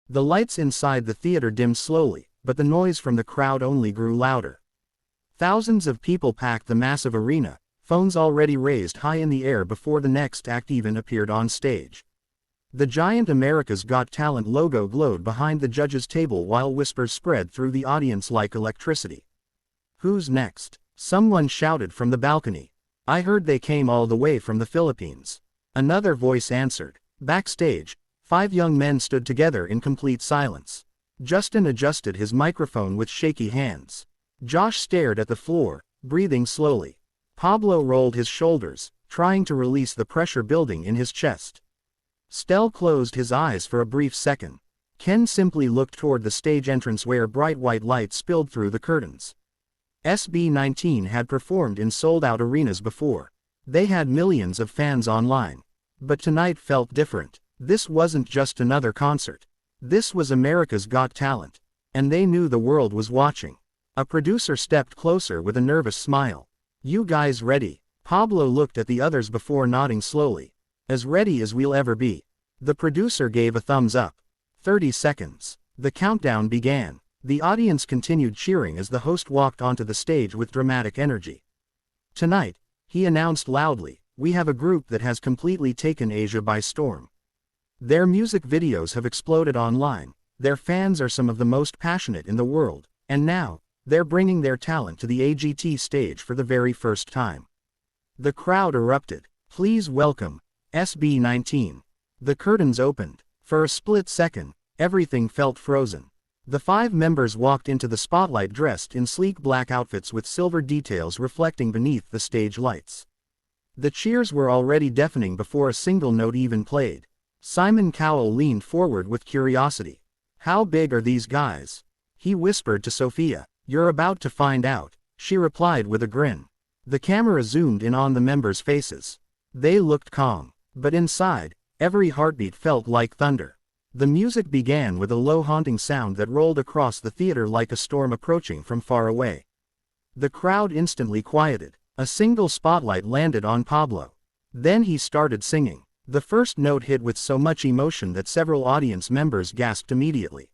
The lights inside the theater dimmed slowly, but the noise from the crowd only grew louder. Thousands of people packed the massive arena, phones already raised high in the air before the next act even appeared on stage. The giant America's Got Talent logo glowed behind the judges' table while whispers spread through the audience like electricity. "Who's next?" someone shouted from the balcony. "I heard they came all the way from the Philippines." Another voice answered. Backstage, 5 young men stood together in complete silence. Justin adjusted his microphone with shaky hands. Josh stared at the floor, breathing slowly. Pablo rolled his shoulders, trying to release the pressure building in his chest. Stell closed his eyes for a brief second. Ken simply looked toward the stage entrance where bright white light spilled through the curtains. SB19 had performed in sold-out arenas before. They had millions of fans online. But tonight felt different. This wasn't just another concert. This was America's Got Talent. And they knew the world was watching. A producer stepped closer with a nervous smile. "You guys ready?" Pablo looked at the others before nodding slowly. "As ready as we'll ever be." The producer gave a thumbs up. 30 seconds. The countdown began. The audience continued cheering as the host walked onto the stage with dramatic energy. "Tonight," he announced loudly, "we have a group that has completely taken Asia by storm. Their music videos have exploded online, their fans are some of the most passionate in the world, and now, they're bringing their talent to the AGT stage for the very first time." The crowd erupted. "Please welcome SB19. The curtains opened. For a split second, everything felt frozen. The 5 members walked into the spotlight dressed in sleek black outfits with silver details reflecting beneath the stage lights. The cheers were already deafening before a single note even played. Simon Cowell leaned forward with curiosity. "How big are these guys?" he whispered to Sophia. "You're about to find out," she replied with a grin. The camera zoomed in on the members' faces. They looked calm. But inside, every heartbeat felt like thunder. The music began with a low haunting sound that rolled across the theater like a storm approaching from far away. The crowd instantly quieted. A single spotlight landed on Pablo. Then he started singing. The first note hit with so much emotion that several audience members gasped immediately.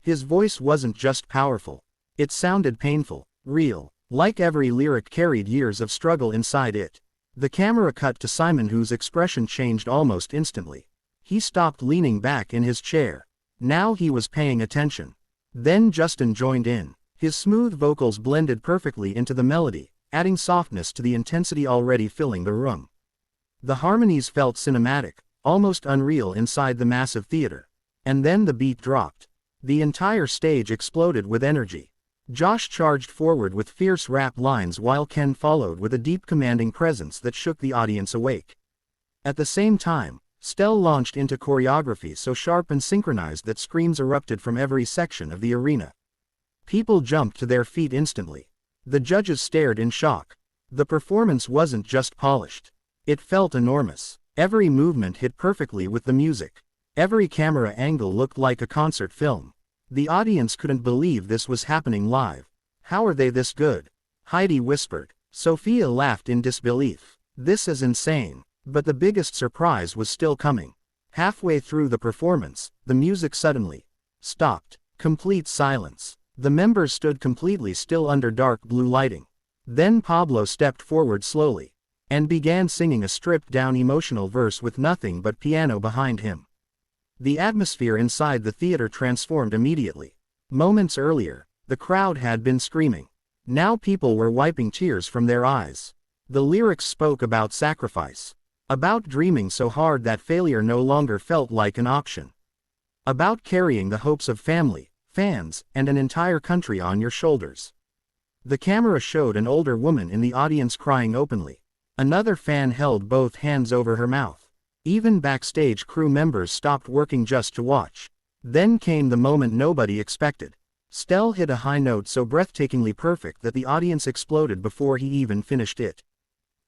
His voice wasn't just powerful. It sounded painful, real, like every lyric carried years of struggle inside it. The camera cut to Simon, whose expression changed almost instantly. He stopped leaning back in his chair. Now he was paying attention. Then Justin joined in. His smooth vocals blended perfectly into the melody, adding softness to the intensity already filling the room. The harmonies felt cinematic, almost unreal inside the massive theater. And then the beat dropped. The entire stage exploded with energy. Josh charged forward with fierce rap lines while Ken followed with a deep commanding presence that shook the audience awake. At the same time, Stell launched into choreography so sharp and synchronized that screams erupted from every section of the arena. People jumped to their feet instantly. The judges stared in shock. The performance wasn't just polished. It felt enormous. Every movement hit perfectly with the music. Every camera angle looked like a concert film. The audience couldn't believe this was happening live. "How are they this good?" Heidi whispered. Sophia laughed in disbelief. "This is insane." But the biggest surprise was still coming. Halfway through the performance, the music suddenly stopped. Complete silence. The members stood completely still under dark blue lighting. Then Pablo stepped forward slowly and began singing a stripped-down emotional verse with nothing but piano behind him. The atmosphere inside the theater transformed immediately. Moments earlier, the crowd had been screaming. Now people were wiping tears from their eyes. The lyrics spoke about sacrifice. About dreaming so hard that failure no longer felt like an option. About carrying the hopes of family, fans, and an entire country on your shoulders. The camera showed an older woman in the audience crying openly. Another fan held both hands over her mouth. Even backstage crew members stopped working just to watch. Then came the moment nobody expected. Stell hit a high note so breathtakingly perfect that the audience exploded before he even finished it.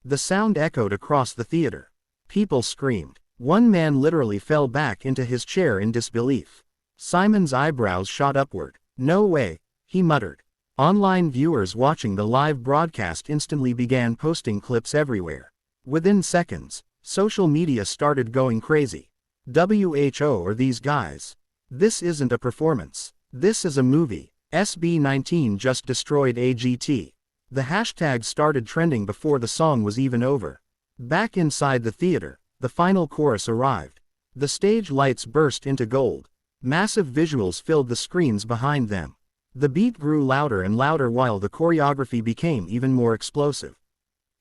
The sound echoed across the theater. People screamed. One man literally fell back into his chair in disbelief. Simon's eyebrows shot upward. "No way," he muttered. Online viewers watching the live broadcast instantly began posting clips everywhere. Within seconds, social media started going crazy. "WHO are these guys? This isn't a performance. This is a movie. SB19 just destroyed AGT. The hashtag started trending before the song was even over. Back inside the theater, the final chorus arrived. The stage lights burst into gold. Massive visuals filled the screens behind them. The beat grew louder and louder while the choreography became even more explosive.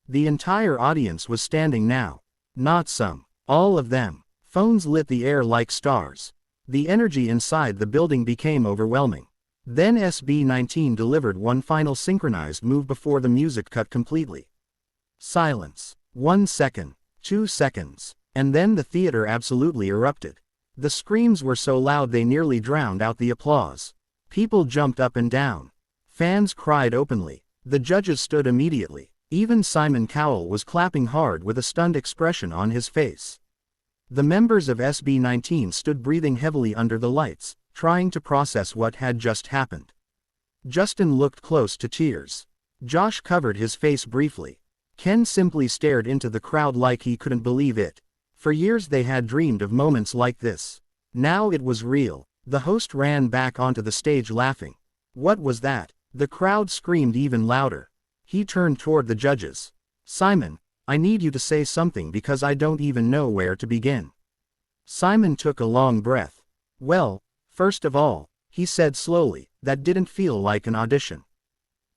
The entire audience was standing now. Not some. All of them. Phones lit the air like stars. The energy inside the building became overwhelming. Then SB19 delivered one final synchronized move before the music cut completely. Silence. 1 second. 2 seconds. And then the theater absolutely erupted. The screams were so loud they nearly drowned out the applause. People jumped up and down. Fans cried openly. The judges stood immediately. Even Simon Cowell was clapping hard with a stunned expression on his face. The members of SB19 stood breathing heavily under the lights, trying to process what had just happened. Justin looked close to tears. Josh covered his face briefly. Ken simply stared into the crowd like he couldn't believe it. For years they had dreamed of moments like this. Now it was real. The host ran back onto the stage laughing. What was that? The crowd screamed even louder. He turned toward the judges. Simon, I need you to say something because I don't even know where to begin. Simon took a long breath. Well, first of all, he said slowly, that didn't feel like an audition.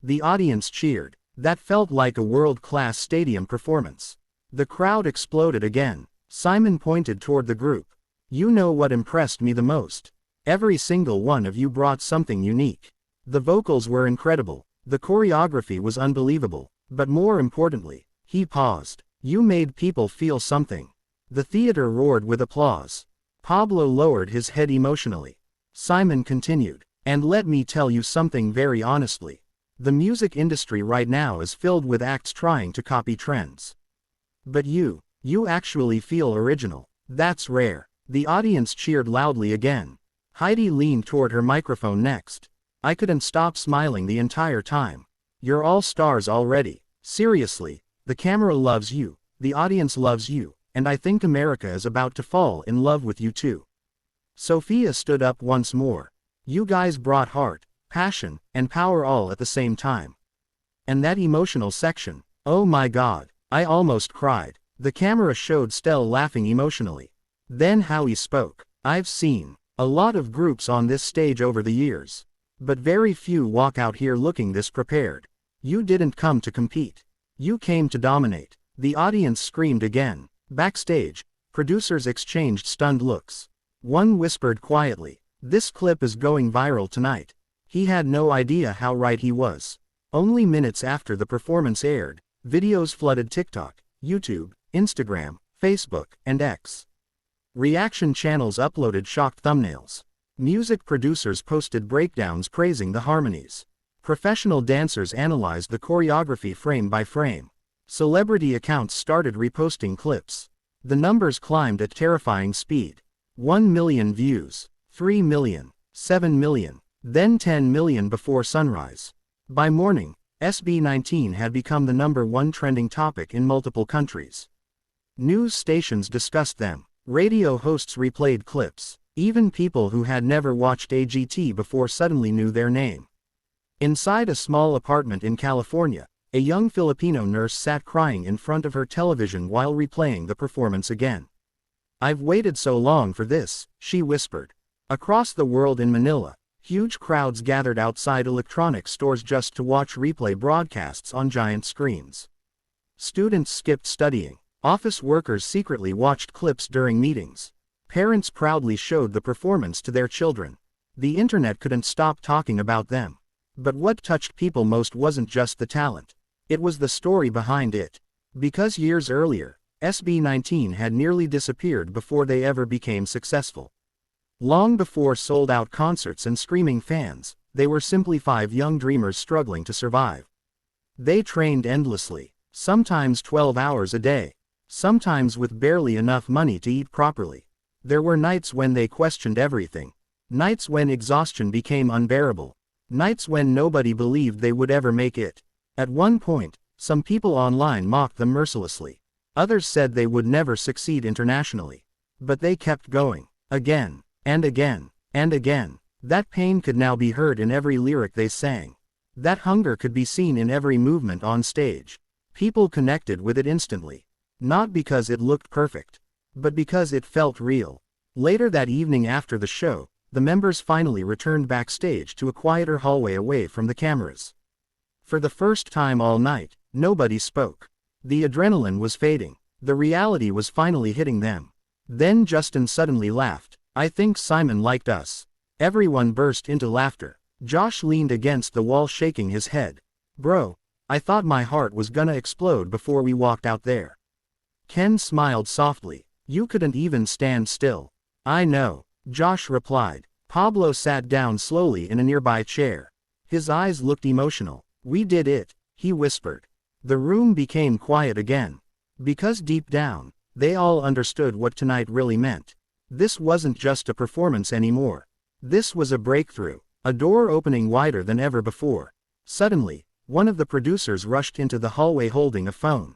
The audience cheered. That felt like a world-class stadium performance. The crowd exploded again. Simon pointed toward the group. You know what impressed me the most? Every single one of you brought something unique. The vocals were incredible. The choreography was unbelievable. But more importantly, he paused. You made people feel something. The theater roared with applause. Pablo lowered his head emotionally. Simon continued. And let me tell you something very honestly. The music industry right now is filled with acts trying to copy trends. But you actually feel original. That's rare. The audience cheered loudly again. Heidi leaned toward her microphone next. I couldn't stop smiling the entire time. You're all stars already. Seriously, the camera loves you, the audience loves you, and I think America is about to fall in love with you too. Sophia stood up once more. You guys brought heart, passion, and power all at the same time. And that emotional section, oh my God, I almost cried. The camera showed Stell laughing emotionally. Then Howie spoke. I've seen a lot of groups on this stage over the years. But very few walk out here looking this prepared. You didn't come to compete. You came to dominate. The audience screamed again. Backstage, producers exchanged stunned looks. One whispered quietly, this clip is going viral tonight. He had no idea how right he was. Only minutes after the performance aired, videos flooded TikTok, YouTube, Instagram, Facebook, and X. Reaction channels uploaded shocked thumbnails. Music producers posted breakdowns praising the harmonies. Professional dancers analyzed the choreography frame by frame. Celebrity accounts started reposting clips. The numbers climbed at terrifying speed. 1 million views, 3 million, 7 million, then 10 million before sunrise. By morning, SB19 had become the #1 trending topic in multiple countries. News stations discussed them. Radio hosts replayed clips. Even people who had never watched AGT before suddenly knew their name. Inside a small apartment in California, a young Filipino nurse sat crying in front of her television while replaying the performance again. I've waited so long for this, she whispered. Across the world in Manila, huge crowds gathered outside electronics stores just to watch replay broadcasts on giant screens. Students skipped studying. Office workers secretly watched clips during meetings. Parents proudly showed the performance to their children. The internet couldn't stop talking about them. But what touched people most wasn't just the talent. It was the story behind it. Because years earlier, SB19 had nearly disappeared before they ever became successful. Long before sold-out concerts and screaming fans, they were simply 5 young dreamers struggling to survive. They trained endlessly, sometimes 12 hours a day, sometimes with barely enough money to eat properly. There were nights when they questioned everything. Nights when exhaustion became unbearable. Nights when nobody believed they would ever make it. At one point, some people online mocked them mercilessly. Others said they would never succeed internationally. But they kept going. Again. And again. And again. That pain could now be heard in every lyric they sang. That hunger could be seen in every movement on stage. People connected with it instantly. Not because it looked perfect, but because it felt real. Later that evening after the show, the members finally returned backstage to a quieter hallway away from the cameras. For the first time all night, nobody spoke. The adrenaline was fading. The reality was finally hitting them. Then Justin suddenly laughed. "I think Simon liked us." Everyone burst into laughter. Josh leaned against the wall shaking his head. "Bro, I thought my heart was gonna explode before we walked out there." Ken smiled softly. "You couldn't even stand still." "I know," Josh replied. Pablo sat down slowly in a nearby chair. His eyes looked emotional. "We did it," he whispered. The room became quiet again. Because deep down, they all understood what tonight really meant. This wasn't just a performance anymore. This was a breakthrough, a door opening wider than ever before. Suddenly, one of the producers rushed into the hallway holding a phone.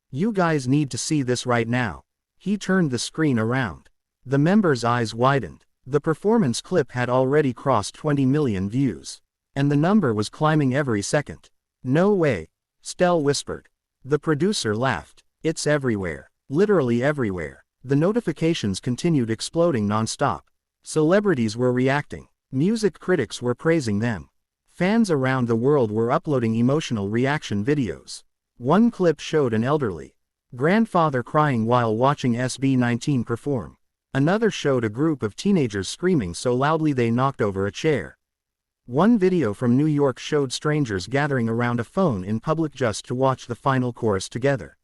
"You guys need to see this right now." He turned the screen around. The members' eyes widened. The performance clip had already crossed 20 million views. And the number was climbing every second. "No way," Stell whispered. The producer laughed. "It's everywhere. Literally everywhere." The notifications continued exploding non-stop. Celebrities were reacting. Music critics were praising them. Fans around the world were uploading emotional reaction videos. One clip showed an elderly grandfather crying while watching SB19 perform. Another showed a group of teenagers screaming so loudly they knocked over a chair. One video from New York showed strangers gathering around a phone in public just to watch the final chorus together.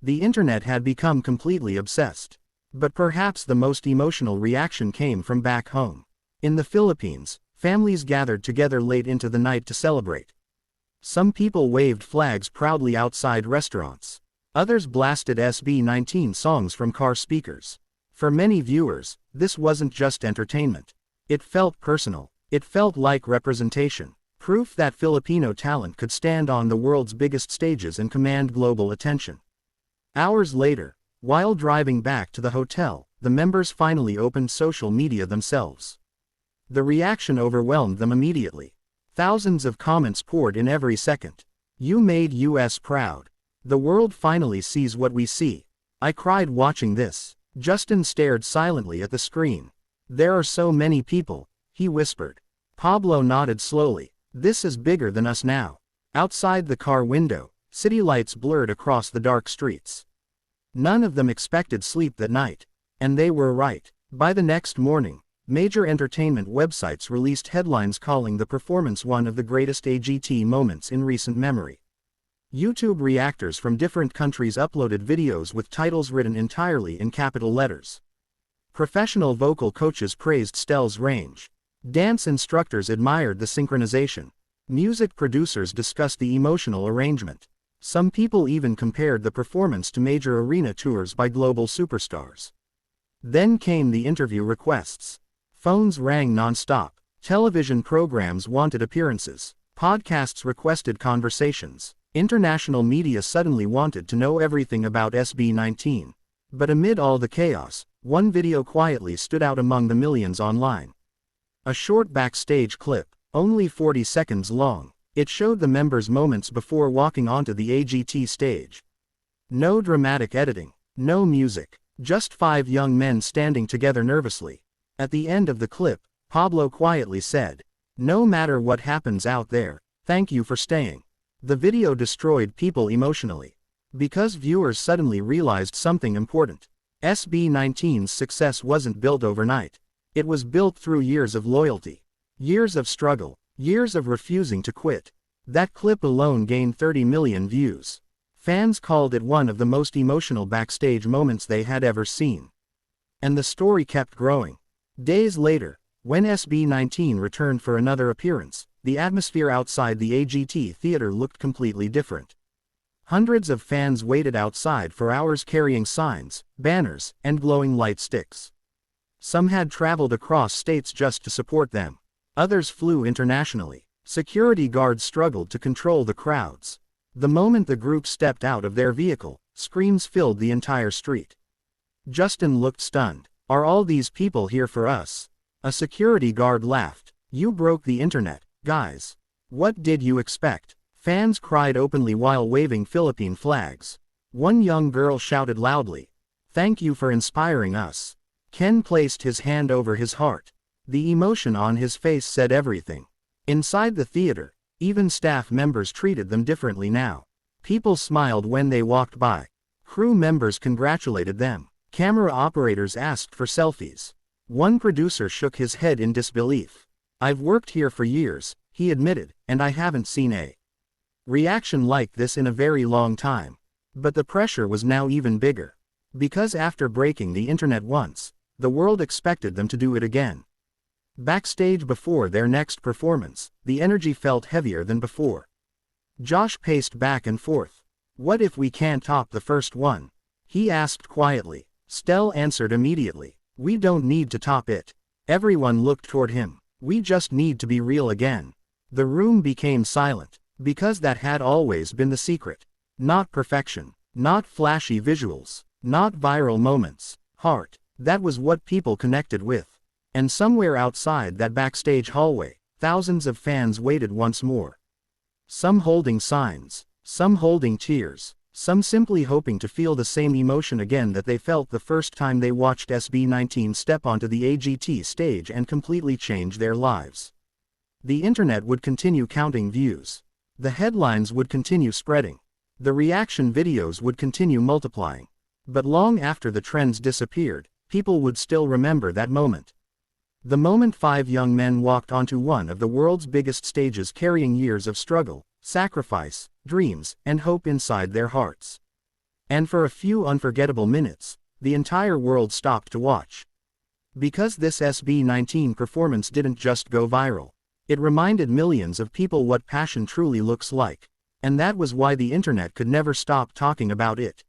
The internet had become completely obsessed. But perhaps the most emotional reaction came from back home. In the Philippines, families gathered together late into the night to celebrate. Some people waved flags proudly outside restaurants. Others blasted SB19 songs from car speakers. For many viewers, this wasn't just entertainment. It felt personal. It felt like representation. Proof that Filipino talent could stand on the world's biggest stages and command global attention. Hours later, while driving back to the hotel, the members finally opened social media themselves. The reaction overwhelmed them immediately. Thousands of comments poured in every second. "You made US proud." "The world finally sees what we see." "I cried watching this." Justin stared silently at the screen. "There are so many people," he whispered. Pablo nodded slowly. "This is bigger than us now." Outside the car window, city lights blurred across the dark streets. None of them expected sleep that night. And they were right. By the next morning, major entertainment websites released headlines calling the performance one of the greatest AGT moments in recent memory. YouTube reactors from different countries uploaded videos with titles written entirely in capital letters. Professional vocal coaches praised Stell's range. Dance instructors admired the synchronization. Music producers discussed the emotional arrangement. Some people even compared the performance to major arena tours by global superstars. Then came the interview requests. Phones rang non-stop. Television programs wanted appearances. Podcasts requested conversations. International media suddenly wanted to know everything about SB19. But amid all the chaos, one video quietly stood out among the millions online. A short backstage clip, only 40 seconds long. It showed the members' moments before walking onto the AGT stage. No dramatic editing, no music, just 5 young men standing together nervously. At the end of the clip, Pablo quietly said, "No matter what happens out there, thank you for staying." The video destroyed people emotionally. Because viewers suddenly realized something important. SB19's success wasn't built overnight. It was built through years of loyalty. Years of struggle. Years of refusing to quit. That clip alone gained 30 million views. Fans called it one of the most emotional backstage moments they had ever seen. And the story kept growing. Days later, when SB19 returned for another appearance, the atmosphere outside the AGT theater looked completely different. Hundreds of fans waited outside for hours carrying signs, banners, and glowing light sticks. Some had traveled across states just to support them. Others flew internationally. Security guards struggled to control the crowds. The moment the group stepped out of their vehicle, screams filled the entire street. Justin looked stunned. "Are all these people here for us?" A security guard laughed. "You broke the internet, guys. What did you expect?" Fans cried openly while waving Philippine flags. One young girl shouted loudly, "Thank you for inspiring us." Ken placed his hand over his heart. The emotion on his face said everything. Inside the theater, even staff members treated them differently now. People smiled when they walked by. Crew members congratulated them. Camera operators asked for selfies. One producer shook his head in disbelief. "I've worked here for years," he admitted, "and I haven't seen a reaction like this in a very long time." But the pressure was now even bigger. Because after breaking the internet once, the world expected them to do it again. Backstage before their next performance, the energy felt heavier than before. Josh paced back and forth. "What if we can't top the first one?" he asked quietly. Stell answered immediately. "We don't need to top it." Everyone looked toward him. "We just need to be real again." The room became silent, because that had always been the secret. Not perfection, not flashy visuals, not viral moments. Heart. That was what people connected with. And somewhere outside that backstage hallway, thousands of fans waited once more. Some holding signs, some holding cheers, some simply hoping to feel the same emotion again that they felt the first time they watched SB19 step onto the AGT stage and completely change their lives. The internet would continue counting views. The headlines would continue spreading. The reaction videos would continue multiplying. But long after the trends disappeared, people would still remember that moment. The moment 5 young men walked onto one of the world's biggest stages carrying years of struggle, sacrifice, dreams, and hope inside their hearts. And for a few unforgettable minutes, the entire world stopped to watch. Because this SB19 performance didn't just go viral. It reminded millions of people what passion truly looks like. And that was why the internet could never stop talking about it.